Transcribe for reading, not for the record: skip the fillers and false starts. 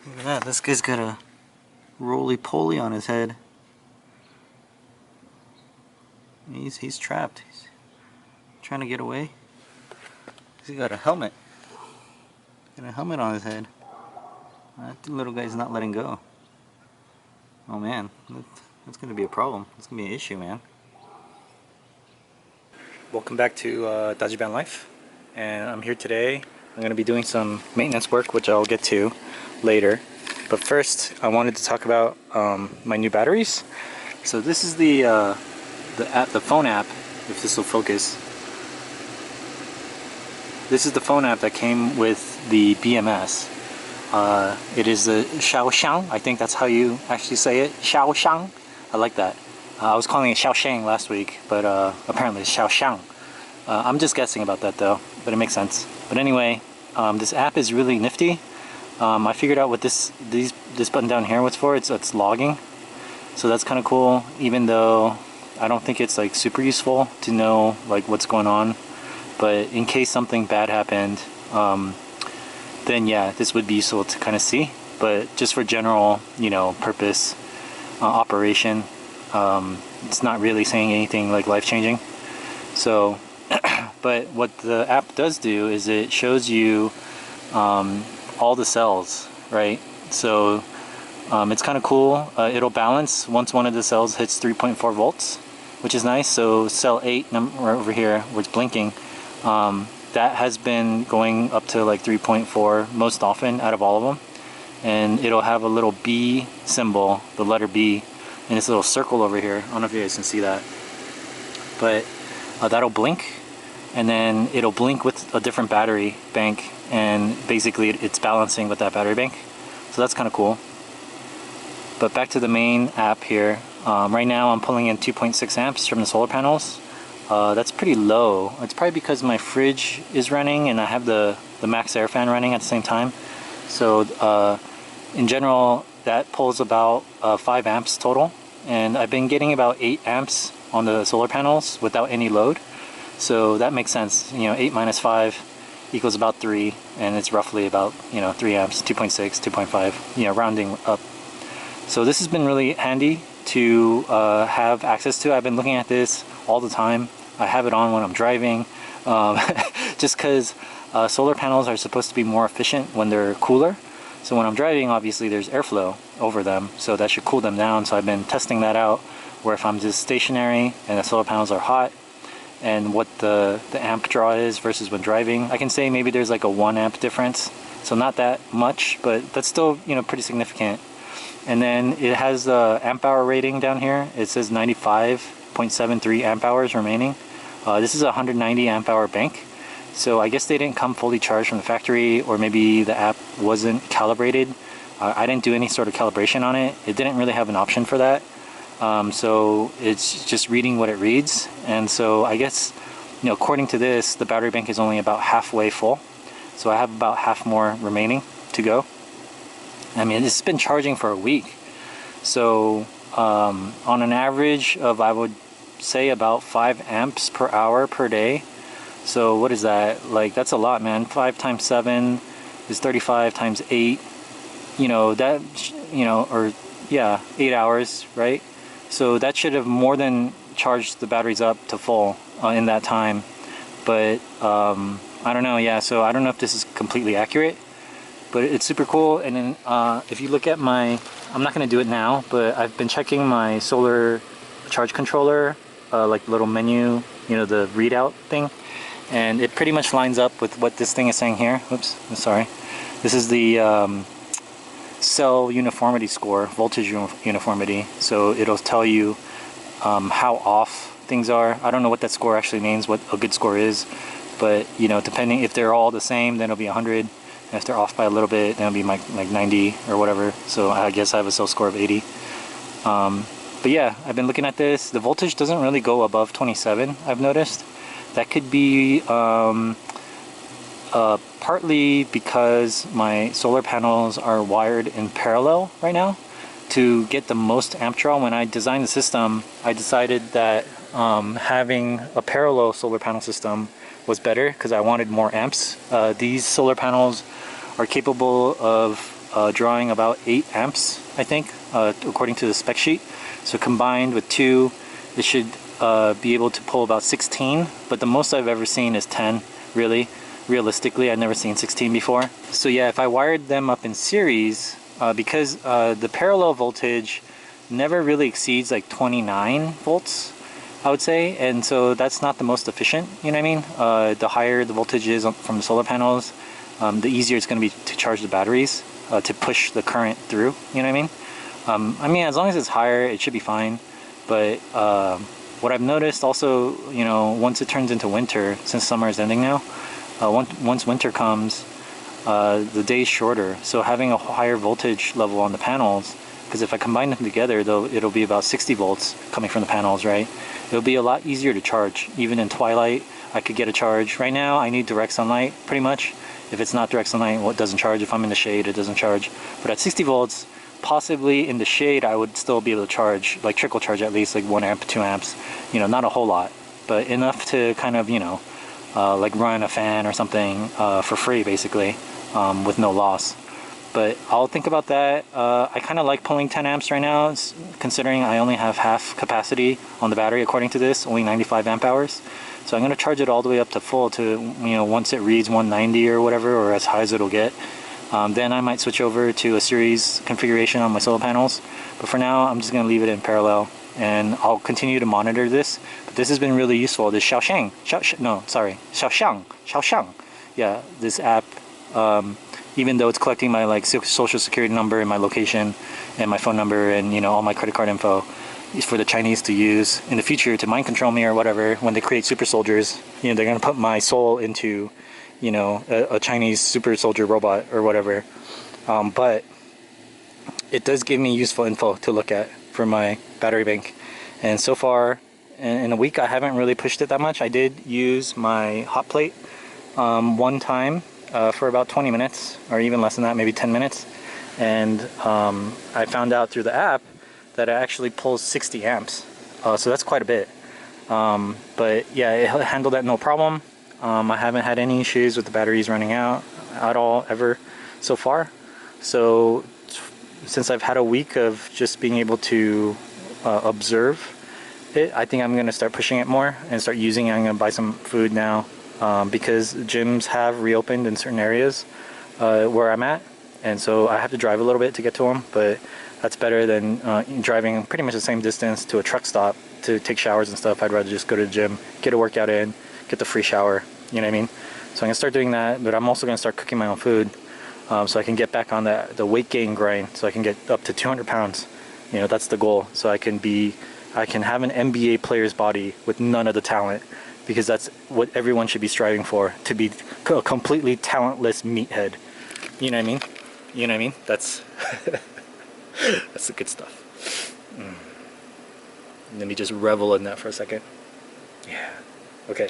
Look at that, this guy's got a roly-poly on his head. He's trapped. He's trying to get away. He's got a helmet. Got a helmet on his head. That little guy's not letting go. Oh man, that's gonna be a problem. It's gonna be an issue, man. Welcome back to DajibanLife, and I'm here today. I'm gonna be doing some maintenance work, which I'll get to later. But first, I wanted to talk about my new batteries. So this is the app, the phone app. If this will focus. This is the phone app that came with the BMS. It is a Xiaoshang. I think that's how you actually say it. Xiaoshang. I like that. I was calling it Xiaoshang last week, but apparently it's Xiaoshang. I'm just guessing about that though, but it makes sense. But anyway, this app is really nifty. I figured out what this button down here what's for. It's logging, so that's kind of cool. Even though I don't think it's like super useful to know like what's going on, but in case something bad happened, then yeah, this would be useful to kind of see. But just for general, purpose operation, it's not really saying anything like life-changing. So, but what the app does do is it shows you all the cells, right? So it's kind of cool. It'll balance once one of the cells hits 3.4 volts, which is nice. So cell 8 number over here, where it's blinking, that has been going up to like 3.4 most often out of all of them. And it'll have a little B symbol, the letter B, in this little circle over here. I don't know if you guys can see that, but that'll blink, and then it'll blink with a different battery bank, and basically it's balancing with that battery bank. So that's kind of cool. But back to the main app here. Right now I'm pulling in 2.6 amps from the solar panels. That's pretty low. It's probably because my fridge is running and I have the max air fan running at the same time. So in general, that pulls about 5 amps total, and I've been getting about 8 amps on the solar panels without any load. So that makes sense. 8 minus 5 equals about 3, and it's roughly about 3 amps, 2.6, 2.5, rounding up. So this has been really handy to have access to. I've been looking at this all the time. I have it on when I'm driving, just because solar panels are supposed to be more efficient when they're cooler. So when I'm driving, obviously there's airflow over them, so that should cool them down. So I've been testing that out, where if I'm just stationary and the solar panels are hot, and what the amp draw is versus when driving. I can say maybe there's like a 1 amp difference, so not that much, but that's still pretty significant. And then it has the amp hour rating down here. It says 95.73 amp hours remaining. This is a 190 amp hour bank, so I guess they didn't come fully charged from the factory, or maybe the app wasn't calibrated. I didn't do any sort of calibration on it. It didn't really have an option for that. So it's just reading what it reads. And so I guess, according to this, the battery bank is only about halfway full. So I have about half more remaining to go. I mean, it's been charging for a week. So on an average of, I would say, about 5 amps per hour per day. So what is that? Like, that's a lot, man. 5 times 7 is 35 times 8. Or yeah, 8 hours, right? So that should have more than charged the batteries up to full in that time. But I don't know, yeah, so I don't know if this is completely accurate, but it's super cool. And then if you look at I'm not going to do it now, but I've been checking my solar charge controller, like little menu, the readout thing, and it pretty much lines up with what this thing is saying here. Oops, I'm sorry. This is the cell uniformity score, voltage uniformity. So it'll tell you how off things are. I don't know what that score actually means, what a good score is, but depending, if they're all the same, then it'll be 100, and if they're off by a little bit, then it'll be like 90 or whatever. So I guess I have a cell score of 80. But yeah, I've been looking at this. The voltage doesn't really go above 27, I've noticed. That could be partly because my solar panels are wired in parallel right now to get the most amp draw. When I designed the system, I decided that having a parallel solar panel system was better because I wanted more amps. These solar panels are capable of drawing about 8 amps, I think, according to the spec sheet. So combined with 2, it should be able to pull about 16, but the most I've ever seen is 10, really. Realistically, I've never seen 16 before. So yeah, if I wired them up in series, because the parallel voltage never really exceeds like 29 volts, I would say, and so that's not the most efficient, you know what I mean? The higher the voltage is from the solar panels, the easier it's going to be to charge the batteries, to push the current through, you know what I mean? As long as it's higher, it should be fine, but what I've noticed also, you know, once it turns into winter, since summer is ending now, once winter comes, the day's shorter, so having a higher voltage level on the panels, because if I combine them together, it'll be about 60 volts coming from the panels, right? It'll be a lot easier to charge. Even in twilight, I could get a charge. Right now, I need direct sunlight, pretty much. If it's not direct sunlight, well, it doesn't charge. If I'm in the shade, it doesn't charge. But at 60 volts, possibly in the shade, I would still be able to charge, like trickle charge at least, like 1 amp, 2 amps. You know, not a whole lot, but enough to kind of, you know, like run a fan or something for free, basically, with no loss. But I'll think about that. I kind of like pulling 10 amps right now, considering I only have half capacity on the battery according to this, only 95 amp hours. So I'm going to charge it all the way up to full to, you know, once it reads 190 or whatever, or as high as it'll get. Then I might switch over to a series configuration on my solar panels. But for now, I'm just going to leave it in parallel, and I'll continue to monitor this. But this has been really useful. This Xiaoxiang, yeah, this app, even though it's collecting my like social security number and my location and my phone number and, you know, all my credit card info, is for the Chinese to use in the future to mind control me or whatever. When they create super soldiers, you know, they're gonna put my soul into, you know, a Chinese super soldier robot or whatever. But it does give me useful info to look at for my battery bank. And so far, in a week, I haven't really pushed it that much. I did use my hot plate one time for about 20 minutes, or even less than that, maybe 10 minutes. And I found out through the app that it actually pulls 60 amps. So that's quite a bit. But yeah, it handled that no problem. I haven't had any issues with the batteries running out at all, ever, so far. So since I've had a week of just being able to observe it, I think I'm going to start pushing it more and start using it. I'm going to buy some food now, because gyms have reopened in certain areas where I'm at, and so I have to drive a little bit to get to them, but that's better than driving pretty much the same distance to a truck stop to take showers and stuff. I'd rather just go to the gym, get a workout in, get the free shower, you know what I mean? So I'm going to start doing that, but I'm also going to start cooking my own food, so I can get back on the weight gain grind, so I can get up to 200 pounds. You know, that's the goal. So I can have an NBA player's body with none of the talent, because that's what everyone should be striving for, to be a completely talentless meathead. You know what I mean? You know what I mean? That's that's the good stuff. Let me just revel in that for a second. Yeah. Okay.